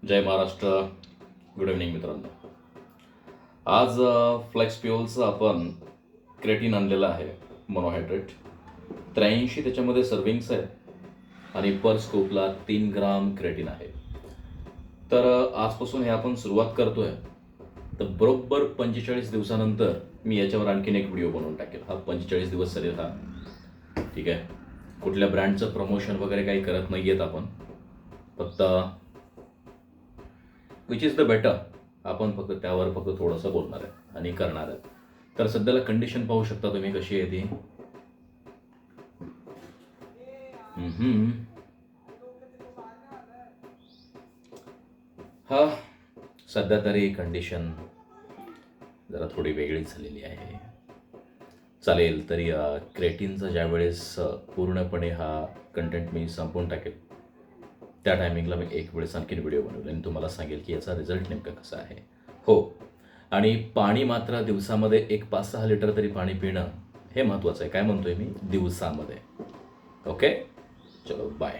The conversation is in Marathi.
जय महाराष्ट्र. गुड इव्हनिंग मित्रांनो. आज फ्लेक्स फ्युअलचं आपण क्रेटिन आणलेलं आहे, मोनोहायड्रेट 83. त्याच्यामध्ये सर्विंग्स आहेत आणि पर स्कूपला 3 ग्राम क्रेटिन आहे. तर आजपासून हे आपण सुरुवात करतोय. तर बरोबर 45 दिवसानंतर मी याच्यावर आणखीन एक व्हिडिओ बनवून टाकेल. हा 45 दिवस चालेल हा. ठीक आहे. कुठल्या ब्रँडचं प्रमोशन वगैरे काही करत नाही आहेत आपण, फक्त विच इज द बेटर आपण फक्त त्यावर थोडंसं बोलणार आहे आणि करणार आहे. तर सध्याला कंडिशन पाहू शकता तुम्ही कशी आहे ती. हा सध्या तरी कंडिशन जरा थोडी वेगळीच झालेली आहे. चालेल तरी क्रेटिनचा ज्यावेळेस पूर्णपणे हा कंटेंट मी संपवून टाकेल त्या टायमिंगला मी एक वेळेस आणखीन व्हिडिओ बनवेल आणि तुम्हाला सांगेल की याचा रिझल्ट नेमका कसा आहे. हो, आणि पाणी मात्र दिवसामध्ये 5-6 लिटर तरी पाणी पिणं हे महत्त्वाचं आहे. काय म्हणतोय मी, दिवसामध्ये. ओके, चलो बाय.